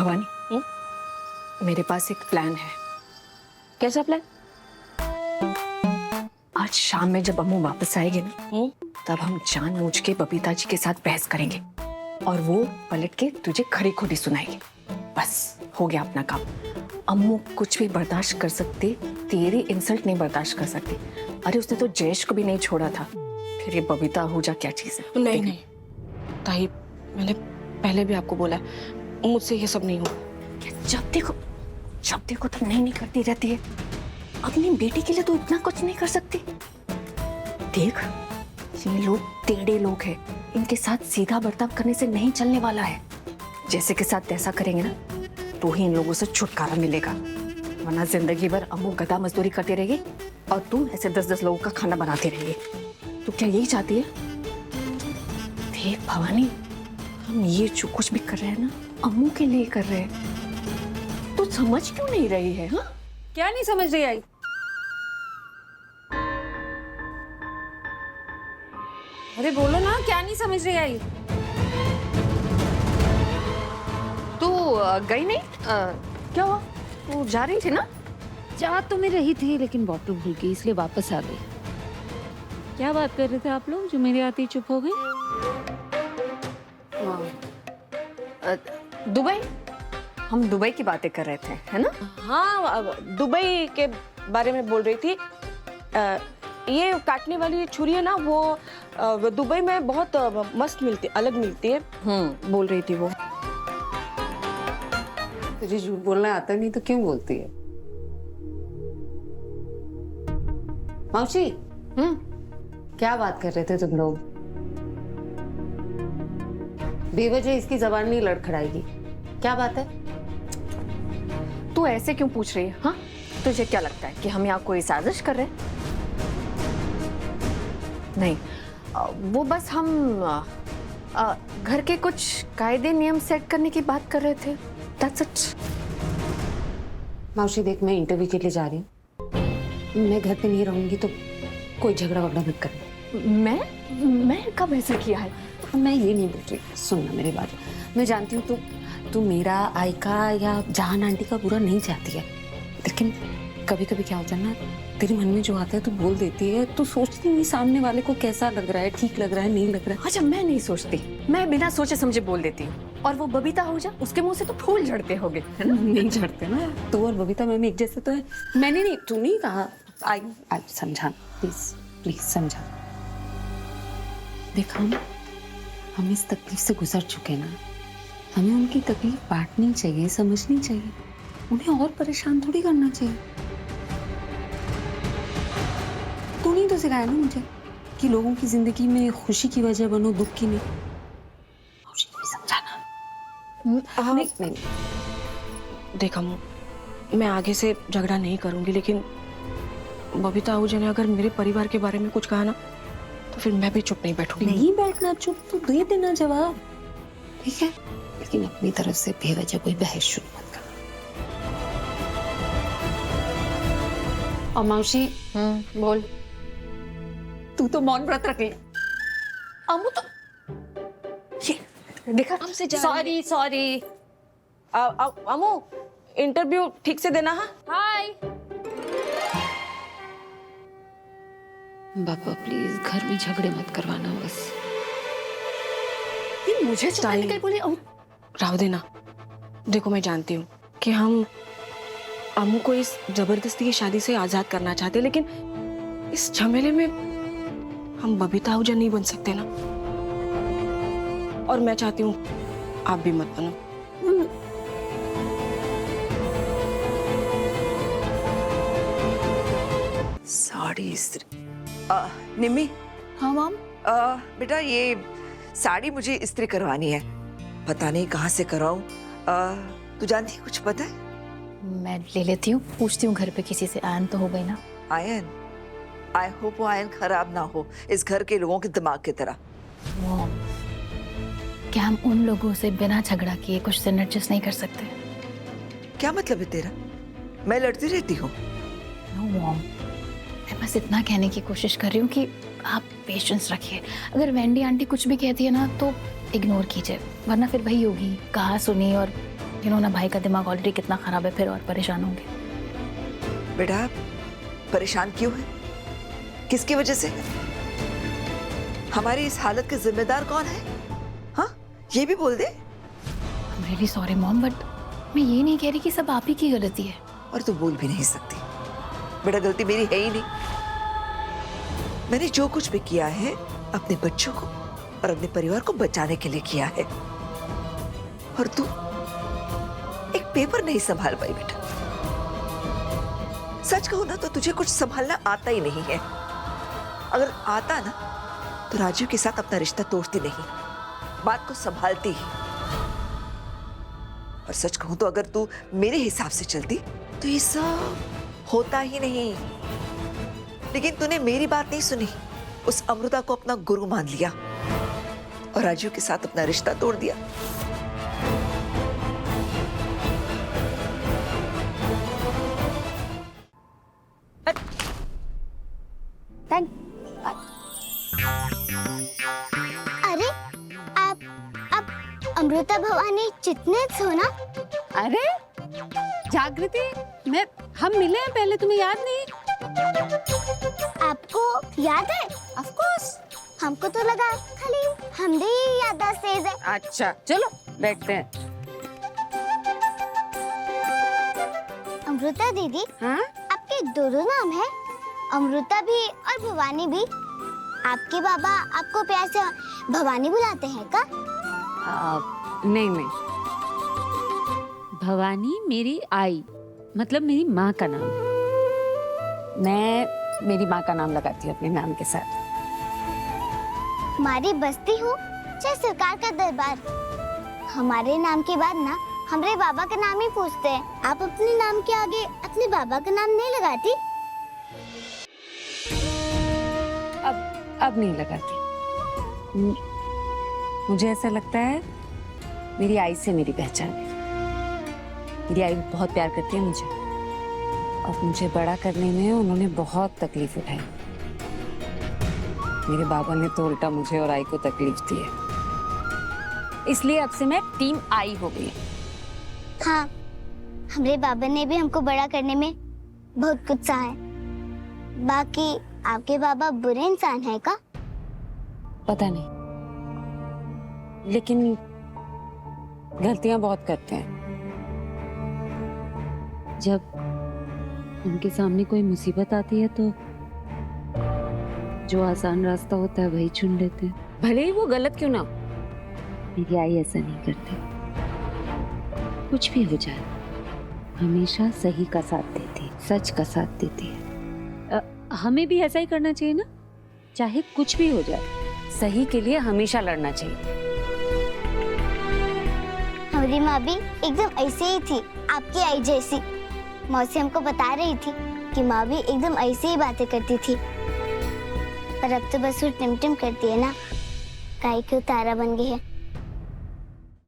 भवानी, मेरे पास एक प्लान है। कैसा प्लान? आज शाम में जब अम्मू वापस आएगी ना, तब हम जानबूझ के बबीता जी के साथ बहस करेंगे और वो पलट के तुझे खरी खोटी सुनाएगी। बस हो गया अपना काम। अम्मू कुछ भी बर्दाश्त कर सकती, तेरी इंसल्ट नहीं बर्दाश्त कर सकती। अरे उसने तो जयेश को भी नहीं छोड़ा था, फिर ये बबीता आहूजा क्या चीज है? नहीं नहीं ताई, मैंने पहले भी आपको बोला मुझसे ये सब नहीं होगा। जब देखो तो नहीं करती रहती है। अपनी बेटी के लिए तो इतना कुछ नहीं कर सकती। देख, ये लोग टेढ़े लोग हैं, इनके साथ सीधा बर्ताव करने से नहीं चलने वाला है। जैसे के साथ ऐसा करेंगे ना, तो ही इन लोगों से छुटकारा मिलेगा, वरना जिंदगी भर अम्मू गधा मजदूरी करती रहेगी और तू ऐसे 10-10 लोगों का खाना बनाती रहेगी। तू क्या यही चाहती है? देख भवानी, हम ये जो कुछ भी कर रहे हैं ना, अम्मू के लिए कर रहे हैं। तू समझ क्यों नहीं रही है? हाँ, क्या नहीं समझ रही आई? अरे बोलो ना, क्या नहीं समझ रही आई? तू गई नहीं? क्या हुआ? तू जा रही थी ना? जा तो मैं रही थी, लेकिन बॉटल भूल गई, इसलिए वापस आ गई। क्या बात कर रहे थे आप लोग जो मेरे आते ही चुप हो गए? दुबई, हम दुबई की बातें कर रहे थे, है ना? हाँ, दुबई के बारे में बोल रही थी। ये काटने वाली छुरी है ना, वो दुबई में बहुत मस्त मिलती, अलग मिलती है। बोल रही थी वो। तुझे झूठ बोलना आता नहीं तो क्यों बोलती है? मौसी, क्या बात कर रहे थे तुम लोग? बेवजह इसकी जबान नहीं लड़खड़ाएगी। क्या बात है? तू ऐसे क्यों पूछ रही है? हाँ, तुझे क्या लगता है कि हम यहाँ कोई साजिश कर रहे हैं? नहीं, वो बस हम घर के कुछ कायदे नियम सेट करने की बात कर रहे थे। That's it. मौसी देख, मैं इंटरव्यू के लिए जा रही हूँ। मैं घर पे नहीं रहूंगी तो कोई झगड़ा वगड़ा मत करना। मैं कब ऐसा किया है? मैं ये नहीं बोल रही, सुनना मेरी बात। मैं जानती हूँ तू मेरा, आयका या जहान आंटी का बुरा नहीं चाहती है, लेकिन कभी कभी क्या होता है ना, तेरे मन में जो आता है तू बोल देती है। तू सोचती नहीं सामने वाले को कैसा लग रहा है, ठीक लग रहा है, नहीं लग रहा है। अच्छा, मैं नहीं सोचती, मैं बिना सोचे समझे बोल देती हूँ। और वो बबीता आहूजा, उसके मुंह से तो फूल झड़ते होंगे, है ना? नहीं झड़ते ना, तू और बबीता मैम एक जैसे तो है। मैंने नहीं, तू नहीं कहा। आई समझा, प्लीज प्लीज समझा। देखा, हम इस तकलीफ से गुजर चुके ना, हमें उनकी तकलीफ बांटनी चाहिए, समझनी चाहिए, उन्हें और परेशान थोड़ी करना चाहिए। तू नहीं तो सिखाया ना मुझे कि लोगों की जिंदगी में खुशी की वजह बनो, दुख की नहीं। मुझे भी समझाना। नहीं। देखा मैं आगे से झगड़ा नहीं करूंगी, लेकिन बबीता आहूजा ने अगर मेरे परिवार के बारे में कुछ कहा ना, तो फिर मैं भी चुप नहीं बैठूंगी। नहीं बैठना, चुप तो दे देना जवाब, ठीक है? लेकिन अपनी तरफ से बेवजह कोई बहस शुरू मत करना। और मौसी, बोल। तू तो मौन व्रत रख ले। अम्मू तो ये देखा, सॉरी। अमू, इंटरव्यू ठीक से देना। हाँ, हाय। बाबा प्लीज घर में झगड़े मत करवाना बस। ये मुझे चुपाने के लिए बोले? राव देना। देखो, मैं जानती हूँ कि हम अम्मू को इस जबरदस्ती की शादी से आजाद करना चाहते, लेकिन इस झमेले में हम बबीता आहूजा नहीं बन सकते ना। और मैं चाहती हूँ आप भी मत बनो। साड़ी इस्त्री। निम्मी। हाँ माम। बेटा, ये साड़ी मुझे इस्त्री करवानी है, पता नहीं कहाँ से कराऊं। तू जानती है, कुछ पता है? मैं ले लेती हूँ, पूछती हूँ घर पे किसी से। आयन तो हो गई ना? आयन? आई होप वो आयन खराब ना हो इस घर के लोगों के दिमाग की तरह। वो क्या हम उन लोगों से बिना झगड़ा किए कुछ दिन एडजस्ट नहीं कर सकते? क्या मतलब है तेरा? मैं लड़ती रहती हूँ? नो मॉम, मैं बस इतना कहने की कोशिश कर रही हूँ कि आप पेशेंस रखिए। अगर वेंडी आंटी कुछ भी कहती है ना, तो इग्नोर कीजिए, वरना फिर वही होगी, कहा सुनी और इन्होंने भाई का दिमाग ऑलरेडी कितना खराब है, फिर और परेशान होंगे। बेटा परेशान क्यों है? किसकी वजह से? हमारी इस हालत के जिम्मेदार कौन है? हाँ, ये भी बोल दे। I'm really sorry mom, but मैं ये नहीं कह रही कि सब आप ही की गलती है। और तू बोल भी नहीं सकती। बेटा गलती मेरी है ही नहीं। मैंने जो कुछ भी किया है अपने बच्चों को और अपने परिवार को बचाने के लिए किया है। और तू एक पेपर नहीं संभाल पाई बेटा। सच कहूं ना तो तुझे कुछ संभालना आता ही नहीं है। अगर आता ना तो राजीव के साथ अपना रिश्ता तोड़ती नहीं, बात को संभालती ही। और सच कहूं तो अगर तू मेरे हिसाब से चलती तो ये सब होता ही नहीं। लेकिन तूने मेरी बात नहीं सुनी, उस अमृता को अपना गुरु मान लिया और राजीव के साथ अपना रिश्ता तोड़ दिया। अरे आप अमृता भवानी चितनेत हो ना? अरे जागृति, हम मिले हैं पहले, तुम्हें याद नहीं? आपको याद है? Of course. हमको तो लगा खाली हमारी याददाश्त तेज है। अच्छा चलो बैठते हैं। अमृता दीदी, हाँ? आपके दो नाम है, अमृता भी और भवानी भी। आपके बाबा आपको प्यार से भवानी बुलाते हैं का? नहीं, भवानी मेरी आई, मतलब मेरी माँ का नाम। मैं मेरी माँ का नाम लगाती हूँ अपने नाम के साथ। हमारी बस्ती हो चाहे सरकार का दरबार, हमारे नाम के बाद ना हमारे बाबा का नाम ही पूछते हैं। आप अपने नाम के आगे अपने बाबा का नाम नहीं लगाती? अब नहीं लगाती। मुझे ऐसा लगता है मेरी आई से मेरी पहचान है। मेरी आई बहुत प्यार करती है मुझे, और मुझे बड़ा करने में उन्होंने बहुत तकलीफ उठाई। मेरे बाबा ने तो उल्टा मुझे और आई को तकलीफ दी है, इसलिए अब से मैं टीम आई हो गई। हाँ, हमारे बाबा ने भी हमको बड़ा करने में बहुत कुछ सहा है। बाकी आपके बाबा बुरे इंसान है का? पता नहीं, लेकिन गलतियां बहुत करते हैं। जब उनके सामने कोई मुसीबत आती है तो जो आसान रास्ता होता है वही चुन लेते हैं। भले ही वो गलत क्यों ना हो। मेरी आई ऐसा नहीं करती। कुछ भी हो जाए हमेशा सही का साथ देती है, सच का साथ देती है। हमें भी ऐसा ही करना चाहिए ना, चाहे कुछ भी हो जाए। सही के लिए हमेशा लड़ना चाहिए। हमारी माँ भी एकदम ऐसे ही थी, आपकी आई जैसी। मौसी हमको बता रही थी कि माँ भी एकदम ऐसे ही बातें करती थी, पर अब तो बस वो टिम टिम करती है ना, गाय की तारा बन गई है।